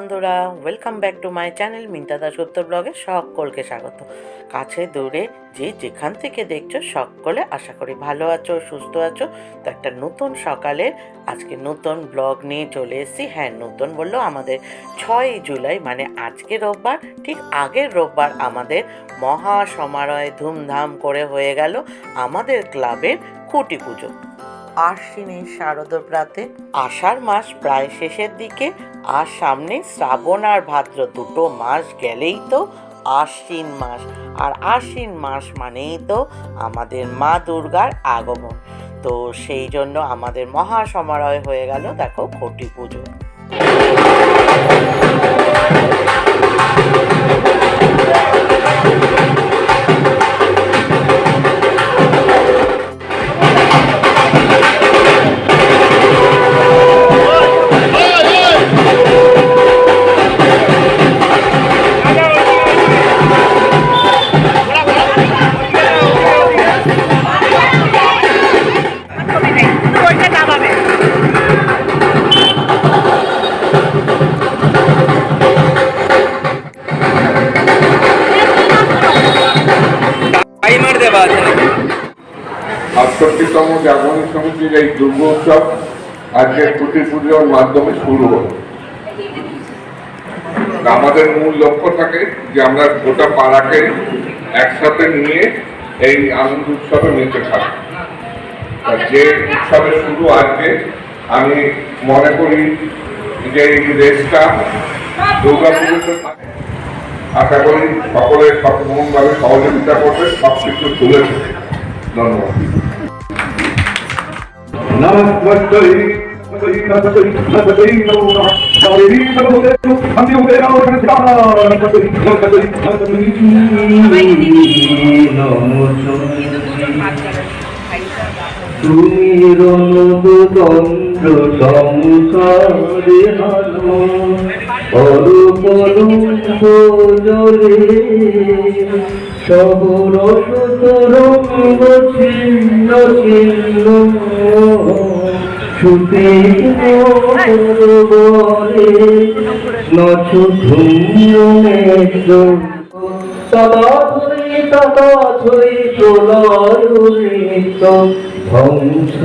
বন্ধুরা, welcome back to my channel Minta Dasgupta ব্লগে সকলকে স্বাগত। কাছে দূরে যে যেখান থেকে দেখছো সকলে আশা করি ভালো আছো, সুস্থ আছো। তো একটা নতুন সকালের আজকে নতুন ব্লগ নিয়ে চলে এসেছি। হ্যাঁ, নতুন বললো আমাদের 6ই জুলাই মানে আজকে রোববার, ঠিক আগের রোববার আমাদের মহা সমারোহে ধুমধাম করে হয়ে গেল আমাদের ক্লাবের খুঁটি পুজো। আশ্বিনের শারদপ্রাতে আষাঢ় মাস প্রায় শেষের দিকে, আর সামনে শ্রাবণ আর ভাদ্র দুটো মাস গেলেই তো আশ্বিন মাস। আর আশ্বিন মাস মানেই তো আমাদের মা দুর্গার আগমন। তো সেই জন্য আমাদের মহা সমারোহ হয়ে গেল দেখো খুঁটি পুজো। আটষট্টিতম জাগরণ সমিতির এই দুর্গোৎসব আজকের খুঁটি পুজোর মাধ্যমে শুরু হল। আমাদের মূল লক্ষ্য থাকে যে আমরা গোটা পাড়াকে একসাথে নিয়ে এই আনন্দ উৎসবে মেতে থাকি। যে উৎসবের শুরু আজকে, আমি মনে করি যে এই দেশটা দুর্গা পুজোতে থাকে। আশা করি সকলে সর্বমভাবে সহযোগিতা করবে, সবকিছু তুলে দেবে। ধন্যবাদ। তুমি রণতন্ত্র সংসারে হানো জলে সহরস তরঙ্গ ছিন্ন ছিন্ন ছুটে বলে নছ ধূম্র তবা ছই প্রলয় নৃত্য ধ্বংস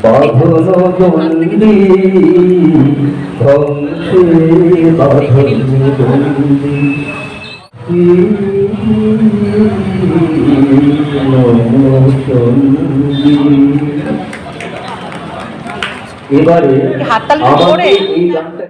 বাঁধন বন্দী ধ্বংসে বাঁধন বন্দী এবারে আমাদের এই গানটা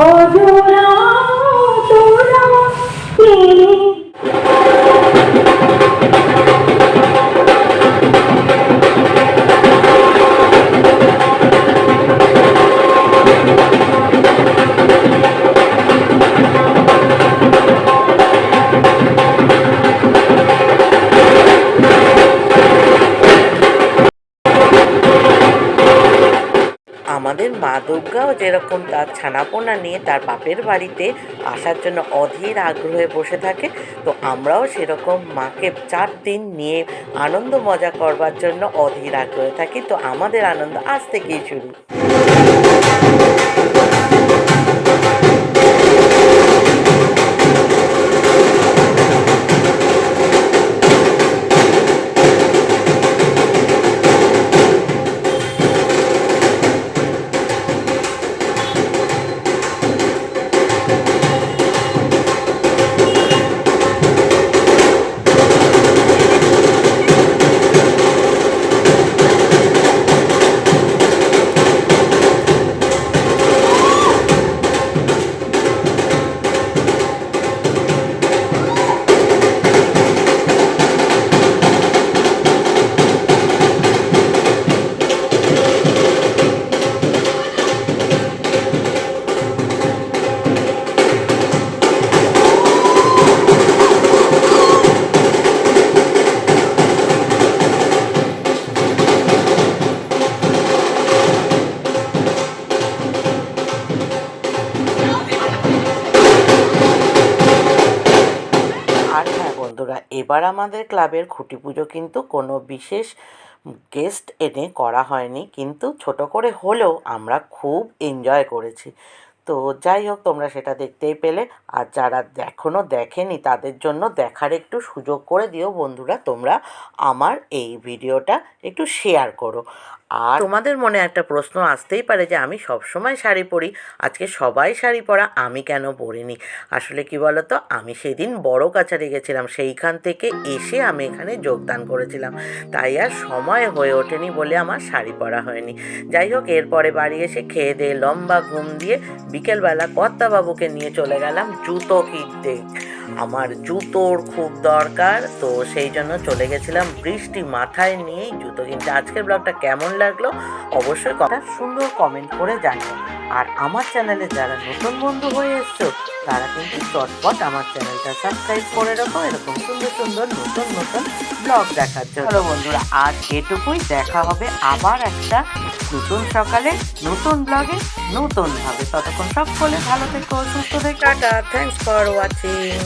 অজরা তোরা আমাদের মা দুর্গাও যেরকম তার ছানাপোনা নিয়ে তার বাপের বাড়িতে আসার জন্য অধীর আগ্রহে বসে থাকে, তো আমরাও সেরকম মাকে 4 দিন নিয়ে আনন্দ মজা করবার জন্য অধীর আগ্রহে থাকি। তো আমাদের আনন্দ আজ থেকেই শুরু। বন্ধুরা, এবার আমাদের ক্লাবের খুঁটি পুজো কিন্তু কোনো বিশেষ গেস্ট এনে করা হয়নি, কিন্তু ছোট করে হলেও আমরা খুব এনজয় করেছি। তো যাই হোক, তোমরা সেটা দেখতেই পেলে। আর যারা এখনও দেখেনি তাদের জন্য দেখার একটু সুযোগ করে দিও বন্ধুরা, তোমরা আমার এই ভিডিওটা একটু শেয়ার করো। আর তোমাদের মনে একটা প্রশ্ন আসতেই পারে যে আমি সবসময় শাড়ি পরি, আজকে সবাই শাড়ি পরা, আমি কেন পরিনি? আসলে কি বলো তো, আমি সেদিন বড় কাছারি গেছিলাম, সেইখান থেকে এসে আমি এখানে যোগদান করেছিলাম, তাই আর সময় হয়ে ওঠেনি বলে আমার শাড়ি পরা হয়নি। যাই হোক, এরপরে বাড়ি এসে খেয়ে দিয়ে লম্বা ঘুম দিয়ে বিকেলবেলা কর্তাবাবুকে নিয়ে চলে গেলাম জুতো কিনতে। আমার জুতোর খুব দরকার, তো সেই জন্য চলে গেছিলাম বৃষ্টি মাথায় নিয়েই জুতো কিনতে। আজকের ব্লগটা কেমন লাগলো অবশ্যই একটা সুন্দর কমেন্ট করে জানিও। আর আমার চ্যানেলে যারা নতুন বন্ধু হয়ে এসছো তারা কিন্তু চটপট আমার চ্যানেলটা সাবস্ক্রাইব করে রাখো, এরকম সুন্দর সুন্দর নতুন নতুন ব্লগ দেখার জন্য। চলো বন্ধুরা, আজ এটুকুই, দেখা হবে আবার একটা নতুন সকালে নতুন ব্লগে নতুনভাবে। ততক্ষণ সকলে ভালো থেকো, সুস্থ থেকো, টাটা, থ্যাংকস ফর ওয়াচিং।